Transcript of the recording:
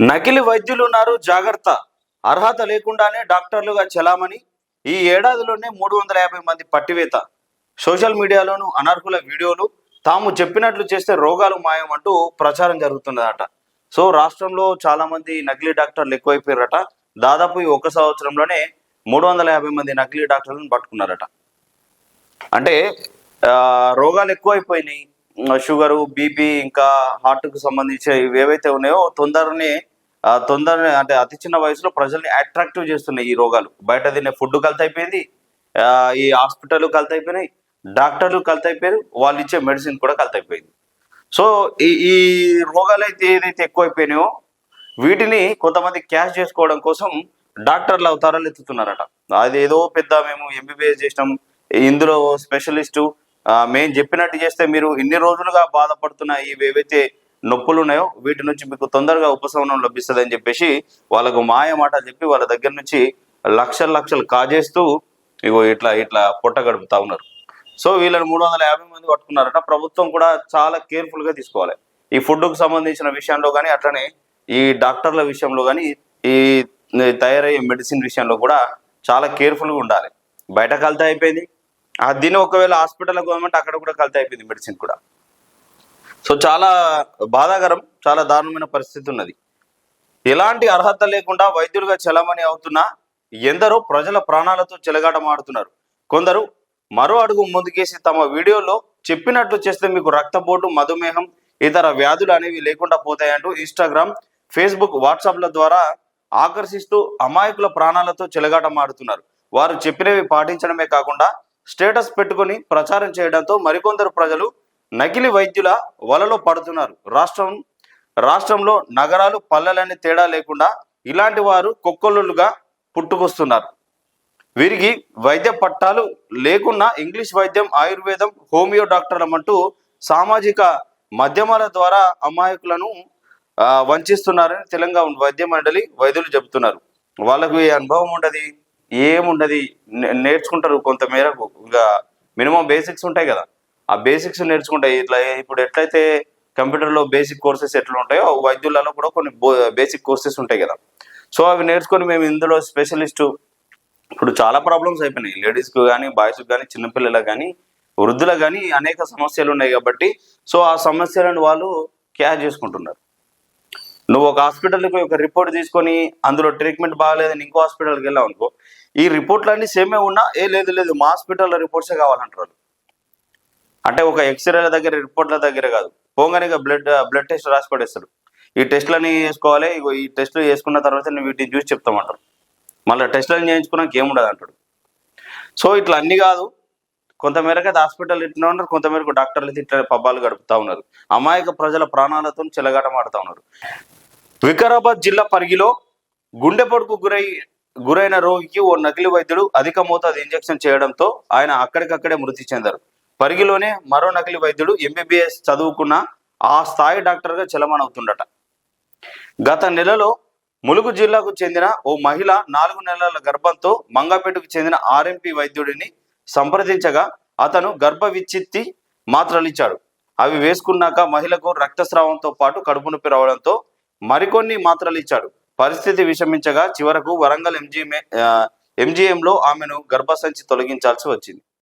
నకిలీ వైద్యులున్నారు జాగ్రత్త. అర్హత లేకుండానే డాక్టర్లుగా చెలామణి. ఈ ఏడాదిలోనే 350 మంది పట్టివేత. సోషల్ మీడియాలోనూ అనర్హుల వీడియోలు. తాము చెప్పినట్లు చేస్తే రోగాలు మాయం అంటూ ప్రచారం జరుగుతున్నదట. సో రాష్ట్రంలో చాలా మంది నకిలీ డాక్టర్లు ఎక్కువైపోయారట. దాదాపు ఈ ఒక్క సంవత్సరంలోనే 350 మంది నకిలీ డాక్టర్లను పట్టుకున్నారట. అంటే రోగాలు ఎక్కువైపోయినాయి. షుగరు, బీపీ, ఇంకా హార్ట్కు సంబంధించి ఇవి ఏవైతే ఉన్నాయో తొందరనే అంటే అతి చిన్న వయసులో ప్రజల్ని అట్రాక్టివ్ చేస్తున్నాయి ఈ రోగాలు. బయట తినే ఫుడ్ కల్తైపోయింది, ఈ హాస్పిటల్ కల్తైపోయినాయి, డాక్టర్లు కల్తైపోయారు, వాళ్ళు ఇచ్చే మెడిసిన్ కూడా కల్తైపోయింది. సో ఈ రోగాలు అయితే ఏదైతే ఎక్కువైపోయినాయో వీటిని కొంతమంది క్యాష్ చేసుకోవడం కోసం డాక్టర్లు అవతారాలు ఎత్తుతున్నారట. అది ఏదో పెద్ద మేము ఎంబీబీఎస్ చేసినాం, ఇందులో స్పెషలిస్టు, మేము చెప్పినట్టు చేస్తే మీరు ఇన్ని రోజులుగా బాధపడుతున్న ఇవి ఏవైతే నొప్పులు ఉన్నాయో వీటి నుంచి మీకు తొందరగా ఉపశమనం లభిస్తుంది అని చెప్పేసి వాళ్ళకు మాయ మాట చెప్పి వాళ్ళ దగ్గర నుంచి లక్షలు కాజేస్తూ ఇగో ఇట్లా ఇట్లా పొట్ట గడుపుతా ఉన్నారు. సో వీళ్ళని 350 మంది పట్టుకున్నారట. ప్రభుత్వం కూడా చాలా కేర్ఫుల్గా తీసుకోవాలి ఈ ఫుడ్కు సంబంధించిన విషయంలో కానీ, అట్లనే ఈ డాక్టర్ల విషయంలో కానీ, ఈ తయారయ్యే మెడిసిన్ విషయంలో కూడా చాలా కేర్ఫుల్గా ఉండాలి. బయట కల్తీ అయిపోయింది, దీని ఒకవేళ హాస్పిటల్ గవర్నమెంట్ అక్కడ కూడా కల్తీ అయిపోయింది మెడిసిన్ కూడా. సో చాలా బాధాకరం, చాలా దారుణమైన పరిస్థితి ఉన్నది. ఎలాంటి అర్హత లేకుండా వైద్యులుగా చలామణి అవుతున్నా ఎందరో ప్రజల ప్రాణాలతో చెలగాటమాడుతున్నారు. కొందరు మరో అడుగు ముందుకేసి తమ వీడియోలో చెప్పినట్లు చేస్తే మీకు రక్తపోటు, మధుమేహం, ఇతర వ్యాధులు అనేవి లేకుండా పోతాయంటూ ఇన్స్టాగ్రామ్, ఫేస్బుక్, వాట్సాప్ల ద్వారా ఆకర్షిస్తూ అమాయకుల ప్రాణాలతో చెలగాటమాడుతున్నారు. వారు చెప్పినవి పాటించడమే కాకుండా స్టేటస్ పెట్టుకొని ప్రచారం చేయడంతో మరికొందరు ప్రజలు నకిలీ వైద్యుల వలలో పడుతున్నారు. రాష్ట్రంలో నగరాలు, పల్లెలని తేడా లేకుండా ఇలాంటి వారు కొక్కొల్లుగా పుట్టుకొస్తున్నారు. వీరికి వైద్య పట్టాలు లేకున్నా ఇంగ్లీష్ వైద్యం, ఆయుర్వేదం, హోమియో డాక్టర్లమంటూ సామాజిక మాధ్యమాల ద్వారా అమాయకులను వంచిస్తున్నారని తెలంగాణ వైద్య మండలి వైద్యులు చెబుతున్నారు. వాళ్ళకు ఏ అనుభవం ఉండదు, ఏముండదు, నేర్చుకుంటారు కొంత మేరకు. ఇంకా మినిమం బేసిక్స్ ఉంటాయి కదా, ఆ బేసిక్స్ నేర్చుకుంటాయి. ఇట్లా ఇప్పుడు ఎట్లయితే కంప్యూటర్లో బేసిక్ కోర్సెస్ ఎట్లా ఉంటాయో వైద్యులలో కూడా కొన్ని బేసిక్ కోర్సెస్ ఉంటాయి కదా. సో అవి నేర్చుకొని మేము ఇందులో స్పెషలిస్టు. ఇప్పుడు చాలా ప్రాబ్లమ్స్ అయిపోయినాయి లేడీస్కి కానీ, బాయ్స్కి కానీ, చిన్నపిల్లలకు కానీ, వృద్ధులకు కానీ అనేక సమస్యలు ఉన్నాయి కాబట్టి సో ఆ సమస్యలను వాళ్ళు క్యాచ్ చేసుకుంటున్నారు. నువ్వు ఒక హాస్పిటల్కి ఒక రిపోర్ట్ తీసుకొని అందులో ట్రీట్మెంట్ బాగాలేదని ఇంకో హాస్పిటల్కి వెళ్ళావు అనుకో, ఈ రిపోర్ట్లన్నీ సేమే ఉన్నా లేదు మా హాస్పిటల్లో రిపోర్ట్సే కావాలంటారు. అంటే ఒక ఎక్స్రేల దగ్గర, రిపోర్ట్ల దగ్గర కాదు, పోగానే బ్లడ్ టెస్ట్ రాసి పడేస్తాడు. ఈ టెస్ట్లని చేసుకోవాలి, ఈ టెస్టులు చేసుకున్న తర్వాత నేను వీటిని చూసి చెప్తామంటారు. మళ్ళీ టెస్టులను చేయించుకున్నాక ఏముండదు అంటాడు. సో ఇట్లా అన్ని కాదు, కొంతమేరకు అయితే హాస్పిటల్ ఇట్లా ఉన్నారు, కొంతమేరకు డాక్టర్లు అయితే ఇట్లా పబ్బాలు గడుపుతా ఉన్నారు. అమాయక ప్రజల ప్రాణాలతో చెలగాటమాడుతూ ఉన్నారు. వికారాబాద్ జిల్లా పరిగిలో గుండెపోటుకు గురైన రోగికి ఓ నకిలీ వైద్యుడు అధిక మోతాదు ఇంజెక్షన్ చేయడంతో ఆయన అక్కడికక్కడే మృతి చెందారు. పరిగిలోనే మరో నకిలీ వైద్యుడు ఎంబీబీఎస్ చదువుకున్న ఆ స్థాయి డాక్టర్గా చెలమణవుతుండట. గత నెలలో ములుగు జిల్లాకు చెందిన ఓ మహిళ 4 నెలల గర్భంతో మంగపేటకు చెందిన ఆర్ఎంపీ వైద్యుడిని సంప్రదించగా అతను గర్భ విచ్ఛిత్తి మాత్రలు ఇచ్చాడు. అవి వేసుకున్నాక మహిళకు రక్తస్రావంతో పాటు కడుపు నొప్పి రావడంతో మరికొన్ని మాత్రలు ఇచ్చాడు. పరిస్థితి విషమించగా చివరకు వరంగల్ ఎంజీఎంలో ఆమెను గర్భసంచి తొలగించాల్సి వచ్చింది.